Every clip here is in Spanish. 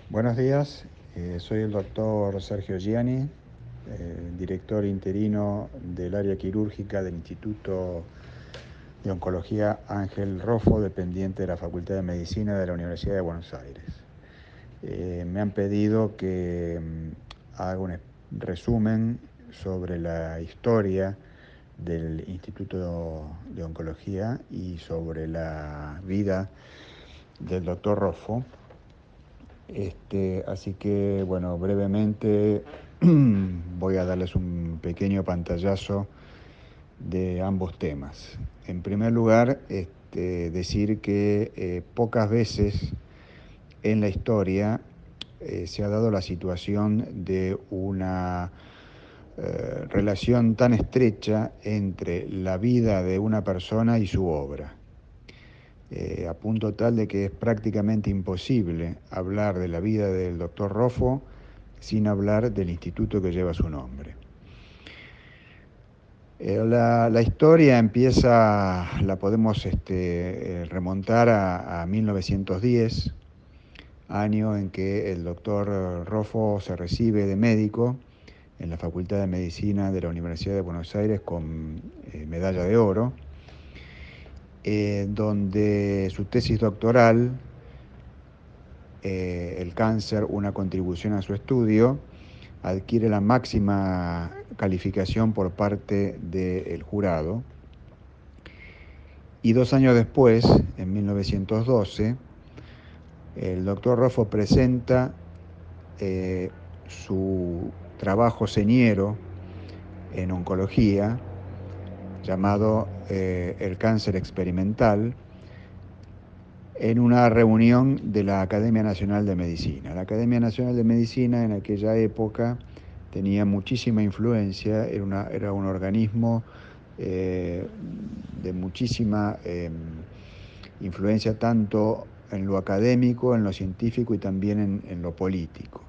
Buenos días, soy el doctor Sergio Gianni, director interino del área quirúrgica del Instituto de Oncología Ángel Roffo, dependiente de la Facultad de Medicina de la Universidad de Buenos Aires. Me han pedido que haga un resumen sobre la historia del Instituto de Oncología y sobre la vida del doctor Roffo. Así que, bueno, brevemente voy a darles un pequeño pantallazo de ambos temas. En primer lugar, decir que pocas veces en la historia se ha dado la situación de una relación tan estrecha entre la vida de una persona y su obra. A punto tal de que es prácticamente imposible hablar de la vida del doctor Roffo sin hablar del instituto que lleva su nombre. La historia empieza, la podemos remontar a 1910, año en que el doctor Roffo se recibe de médico en la Facultad de Medicina de la Universidad de Buenos Aires con medalla de oro, donde su tesis doctoral, el cáncer, una contribución a su estudio, adquiere la máxima calificación por parte del jurado. Y 2 años después, en 1912, el doctor Roffo presenta su trabajo señero en oncología, llamado El cáncer experimental, en una reunión de la Academia Nacional de Medicina. La Academia Nacional de Medicina en aquella época tenía muchísima influencia, era un organismo de muchísima influencia tanto en lo académico, en lo científico y también en lo político.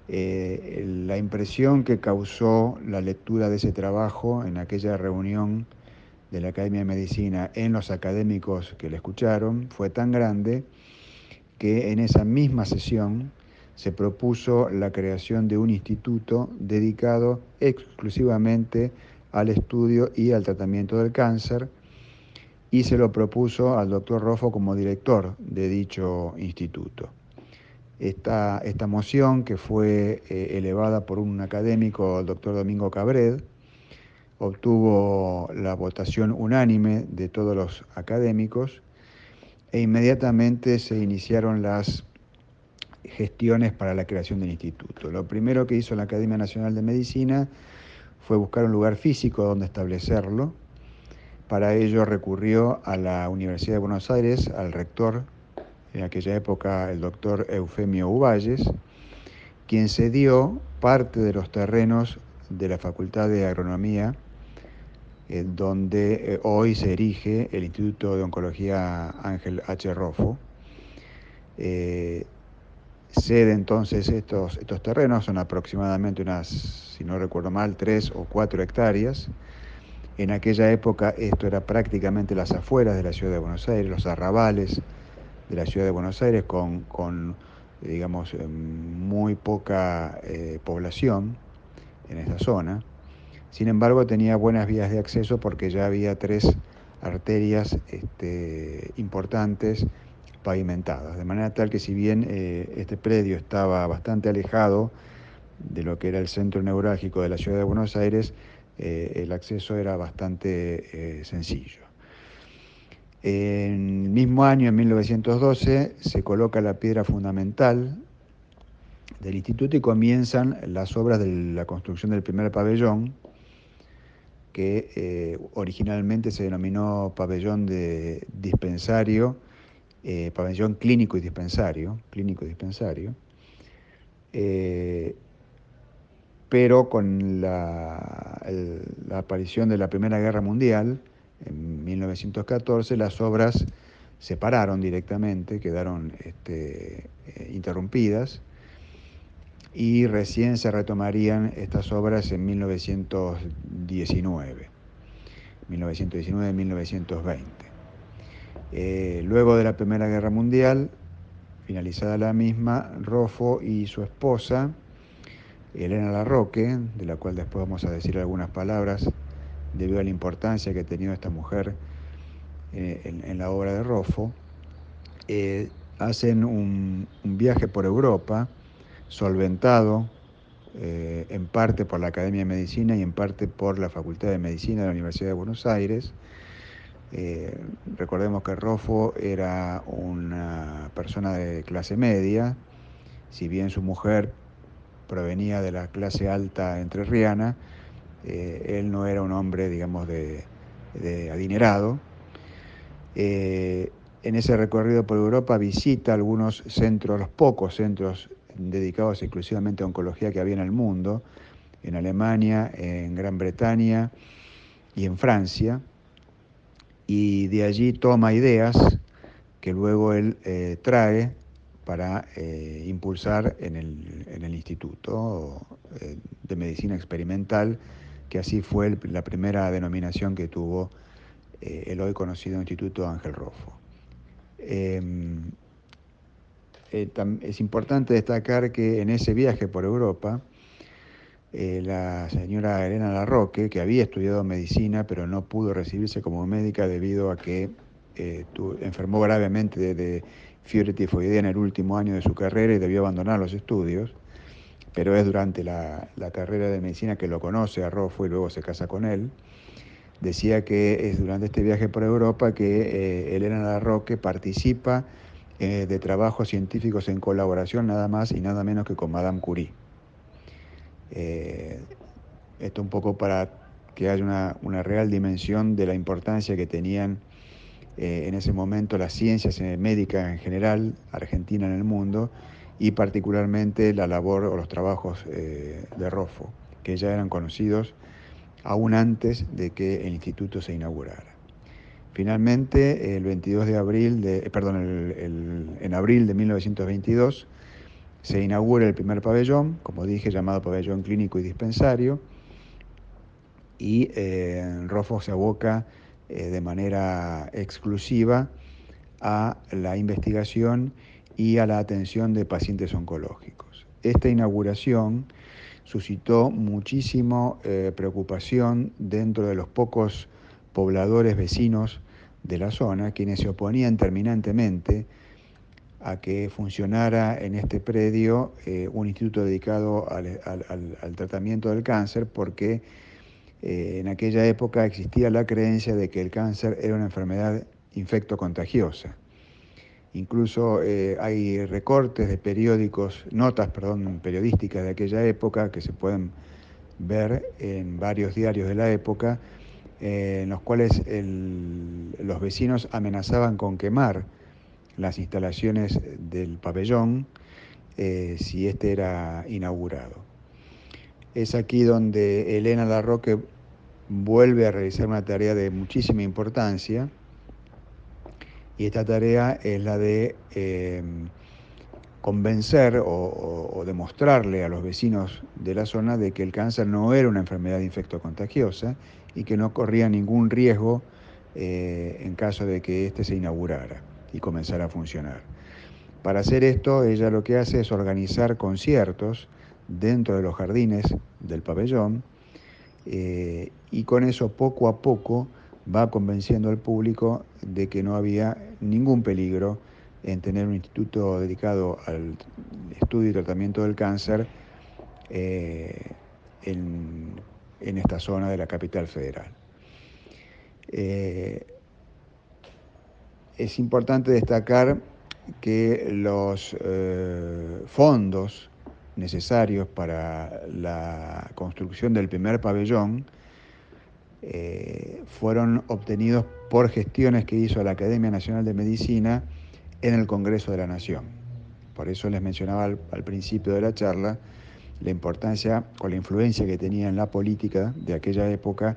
La impresión que causó la lectura de ese trabajo en aquella reunión de la Academia de Medicina en los académicos que le escucharon fue tan grande que en esa misma sesión se propuso la creación de un instituto dedicado exclusivamente al estudio y al tratamiento del cáncer, y se lo propuso al doctor Roffo como director de dicho instituto. Esta moción, que fue elevada por un académico, el doctor Domingo Cabred, obtuvo la votación unánime de todos los académicos e inmediatamente se iniciaron las gestiones para la creación del instituto. Lo primero que hizo la Academia Nacional de Medicina fue buscar un lugar físico donde establecerlo. Para ello recurrió a la Universidad de Buenos Aires, al rector, en aquella época el doctor Eufemio Uvalles, quien cedió parte de los terrenos de la Facultad de Agronomía, donde hoy se erige el Instituto de Oncología Ángel H. Roffo. Cede entonces estos terrenos, son aproximadamente unas, si no recuerdo mal, 3 o 4 hectáreas. En aquella época esto era prácticamente las afueras de la ciudad de Buenos Aires, los arrabales de la ciudad de Buenos Aires, con digamos, muy poca población en esa zona. Sin embargo, tenía buenas vías de acceso porque ya había 3 arterias importantes pavimentadas, de manera tal que si bien este predio estaba bastante alejado de lo que era el centro neurálgico de la ciudad de Buenos Aires, el acceso era bastante sencillo. En el mismo año, en 1912, se coloca la piedra fundamental del instituto y comienzan las obras de la construcción del primer pabellón, que originalmente se denominó pabellón de dispensario, pabellón clínico y dispensario, pero con la aparición de la Primera Guerra Mundial, en 1914, las obras se pararon directamente, quedaron interrumpidas, y recién se retomarían estas obras en 1919-1920. Luego de la Primera Guerra Mundial, finalizada la misma, Roffo y su esposa, Elena Larroque, de la cual después vamos a decir algunas palabras, debido a la importancia que ha tenido esta mujer en la obra de Roffo, hacen un viaje por Europa, solventado en parte por la Academia de Medicina y en parte por la Facultad de Medicina de la Universidad de Buenos Aires. Recordemos que Roffo era una persona de clase media, si bien su mujer provenía de la clase alta entrerriana, él no era un hombre, digamos, de adinerado. En ese recorrido por Europa visita algunos centros, los pocos centros dedicados exclusivamente a oncología que había en el mundo, en Alemania, en Gran Bretaña y en Francia, y de allí toma ideas que luego él trae para impulsar en el Instituto de Medicina Experimental, que así fue la primera denominación que tuvo el hoy conocido Instituto Ángel Roffo. Es importante destacar que en ese viaje por Europa, la señora Elena Larroque, que había estudiado medicina pero no pudo recibirse como médica debido a que enfermó gravemente de fiebre tifoidea en el último año de su carrera y debió abandonar los estudios, pero es durante la carrera de medicina que lo conoce a Roffo y luego se casa con él. Decía que es durante este viaje por Europa que Elena Larroque participa de trabajos científicos en colaboración nada más y nada menos que con Madame Curie. Esto un poco para que haya una real dimensión de la importancia que tenían en ese momento las ciencias médicas en general, Argentina en el mundo, y particularmente la labor o los trabajos de Roffo, que ya eran conocidos aún antes de que el instituto se inaugurara. Finalmente, el 22 de abril, en abril de 1922, se inaugura el primer pabellón, como dije, llamado Pabellón Clínico y Dispensario, y Roffo se aboca de manera exclusiva a la investigación y a la atención de pacientes oncológicos. Esta inauguración suscitó muchísima preocupación dentro de los pocos pobladores vecinos de la zona, quienes se oponían terminantemente a que funcionara en este predio un instituto dedicado al tratamiento del cáncer, porque en aquella época existía la creencia de que el cáncer era una enfermedad infectocontagiosa. Incluso hay recortes de notas periodísticas de aquella época que se pueden ver en varios diarios de la época, en los cuales los vecinos amenazaban con quemar las instalaciones del pabellón si este era inaugurado. Es aquí donde Elena Larroque vuelve a realizar una tarea de muchísima importancia, y esta tarea es la de convencer o demostrarle a los vecinos de la zona de que el cáncer no era una enfermedad infectocontagiosa y que no corría ningún riesgo en caso de que éste se inaugurara y comenzara a funcionar. Para hacer esto, ella lo que hace es organizar conciertos dentro de los jardines del pabellón, y con eso poco a poco va convenciendo al público de que no había ningún peligro en tener un instituto dedicado al estudio y tratamiento del cáncer eh, en, en esta zona de la capital federal. Es importante destacar que los fondos necesarios para la construcción del primer pabellón fueron obtenidos por gestiones que hizo la Academia Nacional de Medicina en el Congreso de la Nación. Por eso les mencionaba al principio de la charla la importancia o la influencia que tenía en la política de aquella época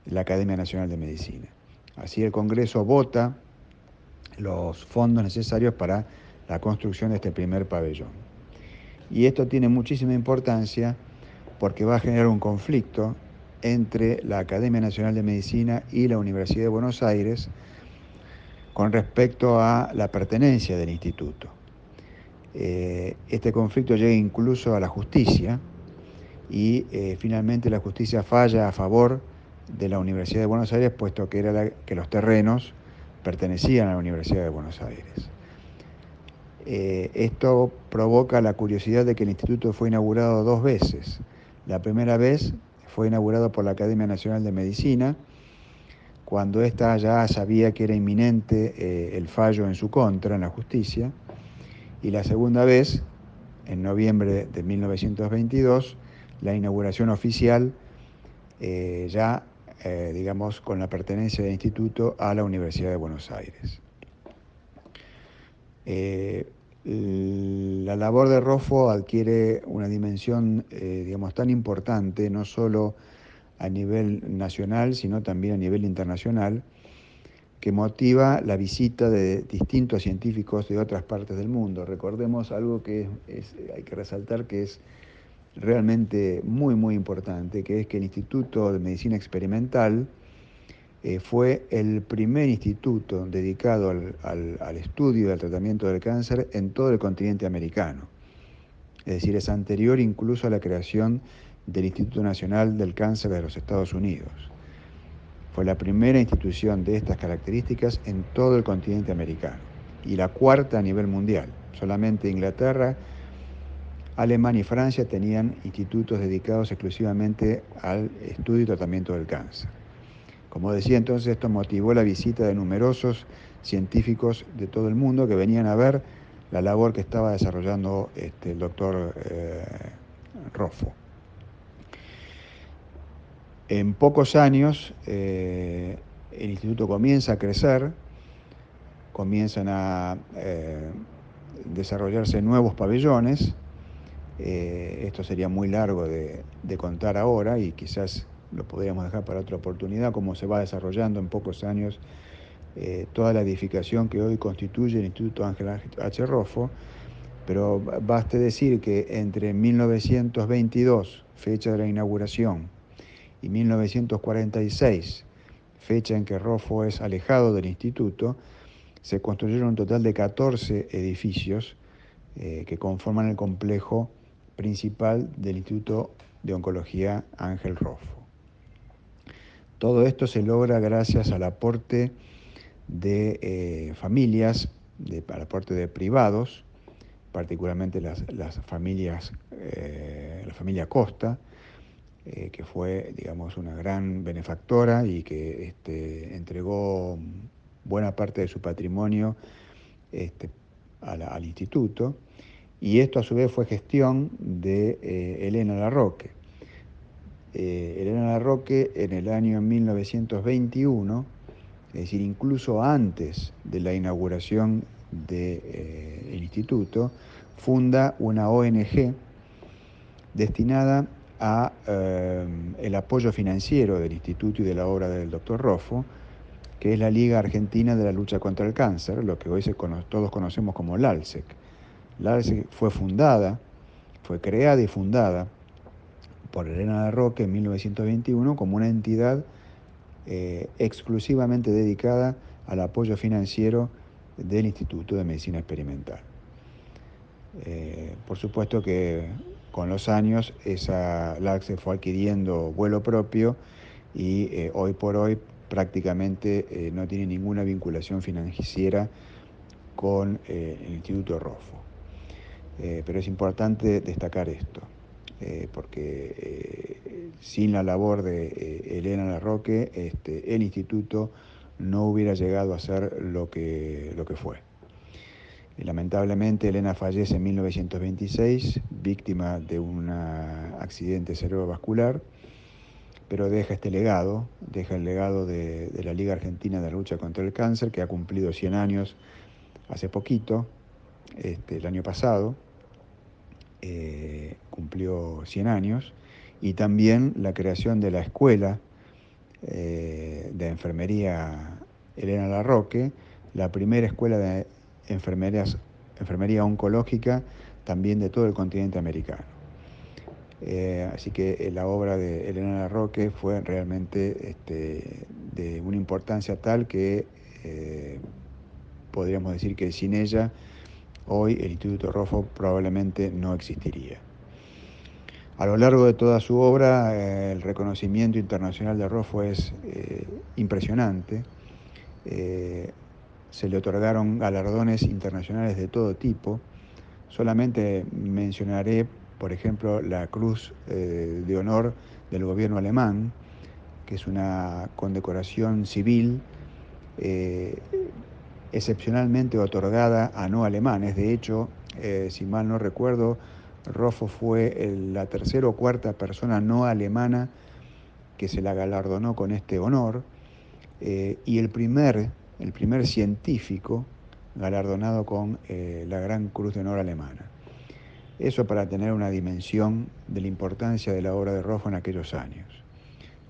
la Academia Nacional de Medicina. Así el Congreso vota los fondos necesarios para la construcción de este primer pabellón. Y esto tiene muchísima importancia porque va a generar un conflicto entre la Academia Nacional de Medicina y la Universidad de Buenos Aires con respecto a la pertenencia del instituto. Este conflicto llega incluso a la justicia y finalmente la justicia falla a favor de la Universidad de Buenos Aires, puesto que, que los terrenos pertenecían a la Universidad de Buenos Aires. Esto provoca la curiosidad de que el instituto fue inaugurado 2 veces. La primera vez fue inaugurado por la Academia Nacional de Medicina, cuando ésta ya sabía que era inminente el fallo en su contra en la justicia, y la segunda vez, en noviembre de 1922, la inauguración oficial digamos, con la pertenencia del instituto a la Universidad de Buenos Aires. La labor de Roffo adquiere una dimensión, digamos, tan importante, no solo a nivel nacional, sino también a nivel internacional, que motiva la visita de distintos científicos de otras partes del mundo. Recordemos algo que hay que resaltar, que es realmente muy, muy importante, que es que el Instituto de Medicina Experimental fue el primer instituto dedicado al estudio y al tratamiento del cáncer en todo el continente americano. Es decir, es anterior incluso a la creación del Instituto Nacional del Cáncer de los Estados Unidos. Fue la primera institución de estas características en todo el continente americano y la cuarta a nivel mundial. Solamente Inglaterra, Alemania y Francia tenían institutos dedicados exclusivamente al estudio y tratamiento del cáncer. Como decía entonces, esto motivó la visita de numerosos científicos de todo el mundo que venían a ver la labor que estaba desarrollando el doctor Roffo. En pocos años el instituto comienza a crecer, comienzan a desarrollarse nuevos pabellones. Esto sería muy largo de contar ahora y quizás lo podríamos dejar para otra oportunidad, cómo se va desarrollando en pocos años toda la edificación que hoy constituye el Instituto Ángel H. Roffo, pero baste decir que entre 1922, fecha de la inauguración, y 1946, fecha en que Roffo es alejado del instituto, se construyeron un total de 14 edificios que conforman el complejo principal del Instituto de Oncología Ángel Roffo. Todo esto se logra gracias al aporte de familias, al aporte de privados, particularmente la familia Costa, que fue, digamos, una gran benefactora y que entregó buena parte de su patrimonio al instituto, y esto a su vez fue gestión de Elena Larroque. Elena Larroque en el año 1921, es decir, incluso antes de la inauguración del instituto, funda una ONG destinada a el apoyo financiero del instituto y de la obra del doctor Roffo, que es la Liga Argentina de la Lucha contra el Cáncer, lo que hoy todos conocemos como LALSEC. LALSEC fue creada y fundada por Elena Larroque en 1921 como una entidad exclusivamente dedicada al apoyo financiero del Instituto de Medicina Experimental. Por supuesto que con los años esa LALSEC fue adquiriendo vuelo propio y hoy por hoy prácticamente no tiene ninguna vinculación financiera con el Instituto Roffo. Pero es importante destacar esto, porque sin la labor de Elena Larroque, el instituto no hubiera llegado a ser lo que fue. Lamentablemente Elena fallece en 1926, víctima de un accidente cerebrovascular, pero deja el legado de la Liga Argentina de la Lucha contra el Cáncer, que ha cumplido 100 años hace poquito, el año pasado, cumplió 100 años, y también la creación de la Escuela de Enfermería Elena Larroque, la primera escuela de enfermería oncológica también de todo el continente americano. Así que la obra de Elena Larroque fue realmente de una importancia tal que podríamos decir que sin ella hoy el Instituto Roffo probablemente no existiría. A lo largo de toda su obra, el reconocimiento internacional de Roffo es impresionante. Se le otorgaron galardones internacionales de todo tipo. Solamente mencionaré, por ejemplo, la Cruz de Honor del gobierno alemán, que es una condecoración civil eh, excepcionalmente otorgada a no alemanes. De hecho, si mal no recuerdo, Roffo fue la tercera o cuarta persona no alemana que se la galardonó con este honor, y el primer científico galardonado con la Gran Cruz de Honor alemana. Eso para tener una dimensión de la importancia de la obra de Roffo en aquellos años.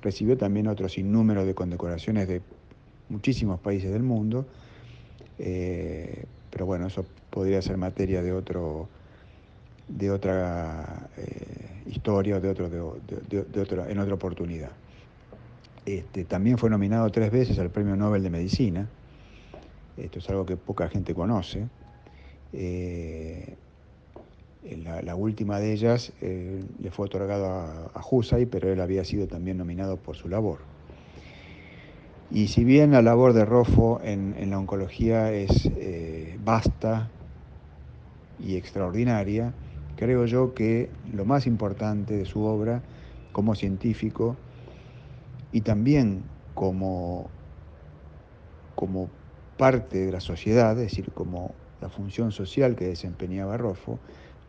Recibió también otro sinnúmero de condecoraciones de muchísimos países del mundo, pero bueno, eso podría ser materia de otra historia o en otra oportunidad. También fue nominado 3 veces al Premio Nobel de Medicina. Esto es algo que poca gente conoce. La última de ellas le fue otorgado a Husay, pero él había sido también nominado por su labor. Y si bien la labor de Roffo en la oncología es vasta y extraordinaria, creo yo que lo más importante de su obra como científico y también como parte de la sociedad, es decir, como la función social que desempeñaba Roffo,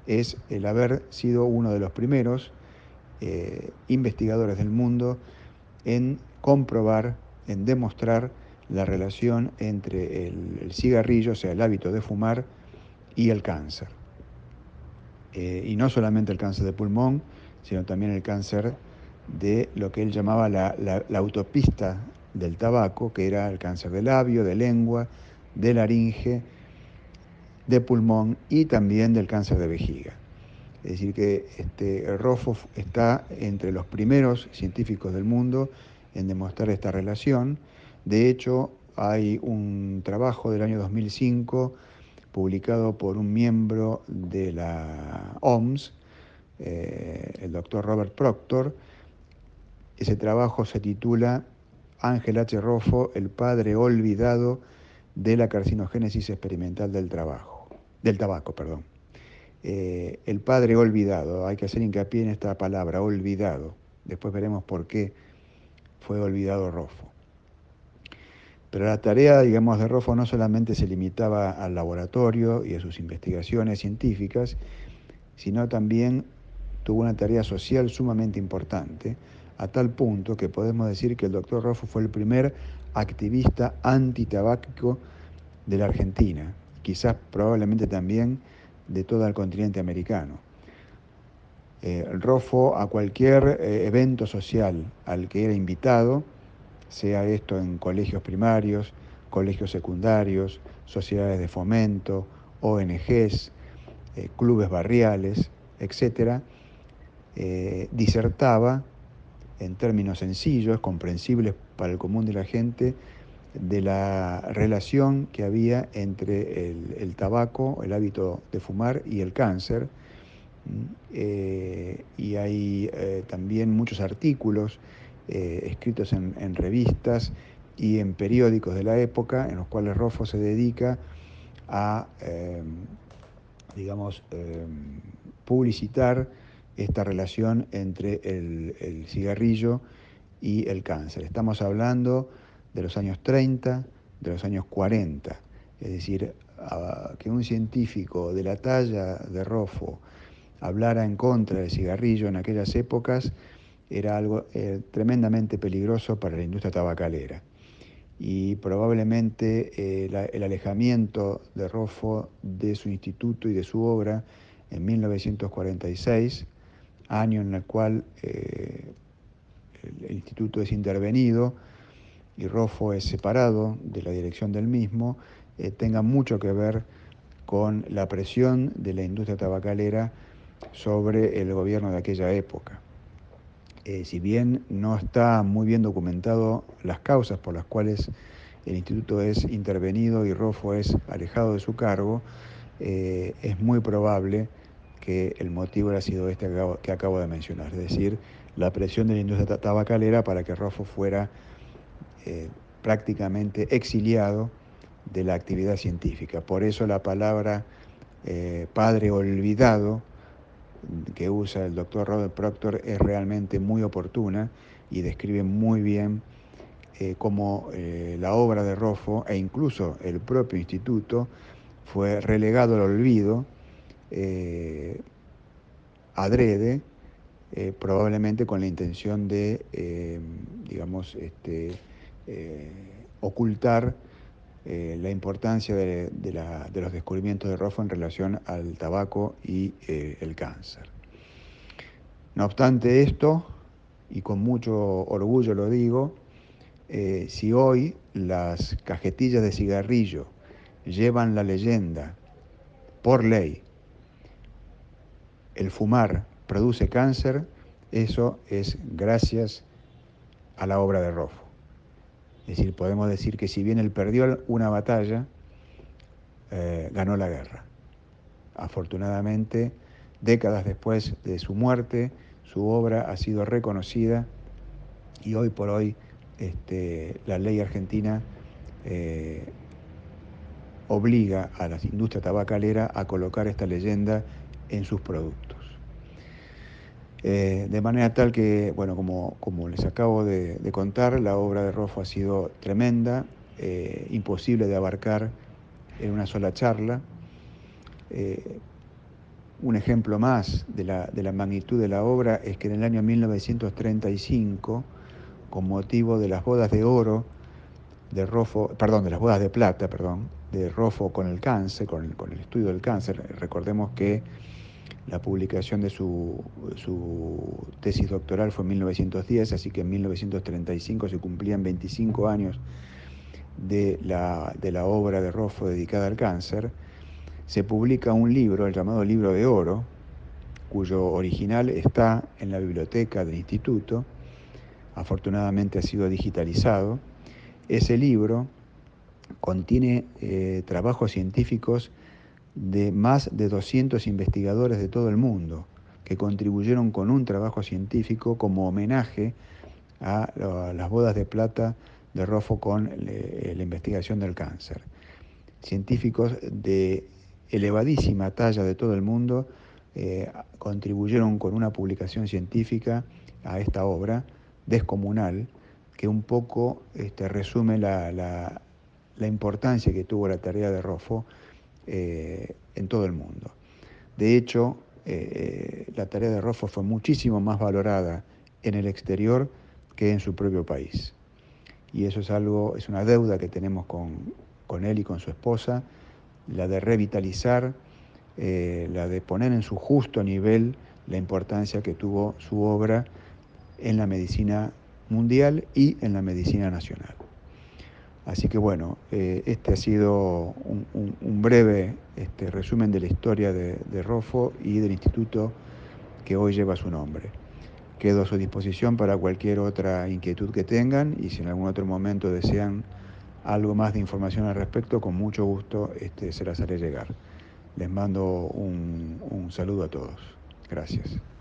es el haber sido uno de los primeros investigadores del mundo en comprobar, en demostrar la relación entre el cigarrillo, o sea, el hábito de fumar, y el cáncer. Y no solamente el cáncer de pulmón, sino también el cáncer de lo que él llamaba la autopista del tabaco, que era el cáncer de labio, de lengua, de laringe, de pulmón y también del cáncer de vejiga. Es decir, que Roffo está entre los primeros científicos del mundo en demostrar esta relación. De hecho, hay un trabajo del año 2005 publicado por un miembro de la OMS, el doctor Robert Proctor. Ese trabajo se titula Ángel H. Roffo, el padre olvidado de la carcinogénesis experimental del tabaco. El padre olvidado, hay que hacer hincapié en esta palabra, olvidado. Después veremos por qué fue olvidado Roffo. Pero la tarea, digamos, de Roffo no solamente se limitaba al laboratorio y a sus investigaciones científicas, sino también tuvo una tarea social sumamente importante, a tal punto que podemos decir que el doctor Roffo fue el primer activista antitabáquico de la Argentina, quizás probablemente también de todo el continente americano. Roffo a cualquier evento social al que era invitado, sea esto en colegios primarios, colegios secundarios, sociedades de fomento, ONGs, clubes barriales, etc., disertaba en términos sencillos, comprensibles para el común de la gente, de la relación que había entre el tabaco, el hábito de fumar y el cáncer. Y hay también muchos artículos escritos en revistas y en periódicos de la época en los cuales Roffo se dedica a, digamos, publicitar esta relación entre el cigarrillo y el cáncer. Estamos hablando de los años 30, de los años 40, es decir, que un científico de la talla de Roffo hablara en contra del cigarrillo en aquellas épocas era algo tremendamente peligroso para la industria tabacalera. Y probablemente el alejamiento de Roffo de su instituto y de su obra en 1946, año en el cual el instituto es intervenido y Roffo es separado de la dirección del mismo, tenga mucho que ver con la presión de la industria tabacalera sobre el gobierno de aquella época. Si bien no está muy bien documentado las causas por las cuales el instituto es intervenido y Roffo es alejado de su cargo, es muy probable que el motivo haya sido este que acabo de mencionar, es decir, la presión de la industria tabacalera para que Roffo fuera eh, prácticamente exiliado de la actividad científica. Por eso la palabra padre olvidado que usa el doctor Robert Proctor es realmente muy oportuna y describe muy bien cómo la obra de Roffo e incluso el propio instituto fue relegado al olvido eh, adrede, probablemente con la intención de, digamos, eh, ocultar la importancia de los descubrimientos de Roffo en relación al tabaco y el cáncer. No obstante esto, y con mucho orgullo lo digo, si hoy las cajetillas de cigarrillo llevan la leyenda, por ley, el fumar produce cáncer, eso es gracias a la obra de Roffo. Es decir, podemos decir que si bien él perdió una batalla, ganó la guerra. Afortunadamente, décadas después de su muerte, su obra ha sido reconocida y hoy por hoy la ley argentina eh, obliga a la industria tabacalera a colocar esta leyenda en sus productos. De manera tal que, bueno, como les acabo de contar, la obra de Roffo ha sido tremenda, imposible de abarcar en una sola charla. Eh, un ejemplo más de la magnitud de la obra es que en el año 1935, con motivo de las bodas de oro de Roffo, perdón, de las bodas de plata, perdón, de Roffo con el cáncer, con el estudio del cáncer, recordemos que la publicación de su tesis doctoral fue en 1910, así que en 1935 se cumplían 25 años de la obra de Roffo dedicada al cáncer. Se publica un libro, el llamado Libro de Oro, cuyo original está en la biblioteca del instituto, afortunadamente ha sido digitalizado. Ese libro contiene trabajos científicos de más de 200 investigadores de todo el mundo que contribuyeron con un trabajo científico como homenaje a las bodas de plata de Roffo con la investigación del cáncer. Científicos de elevadísima talla de todo el mundo contribuyeron con una publicación científica a esta obra descomunal que un poco resume la importancia que tuvo la tarea de Roffo en todo el mundo. De hecho, la tarea de Roffo fue muchísimo más valorada en el exterior que en su propio país. Y eso es una deuda que tenemos con él y con su esposa, la de revitalizar, la de poner en su justo nivel la importancia que tuvo su obra en la medicina mundial y en la medicina nacional. Así que bueno, este ha sido un breve resumen de la historia de Roffo y del instituto que hoy lleva su nombre. Quedo a su disposición para cualquier otra inquietud que tengan y si en algún otro momento desean algo más de información al respecto, con mucho gusto se las haré llegar. Les mando un saludo a todos. Gracias.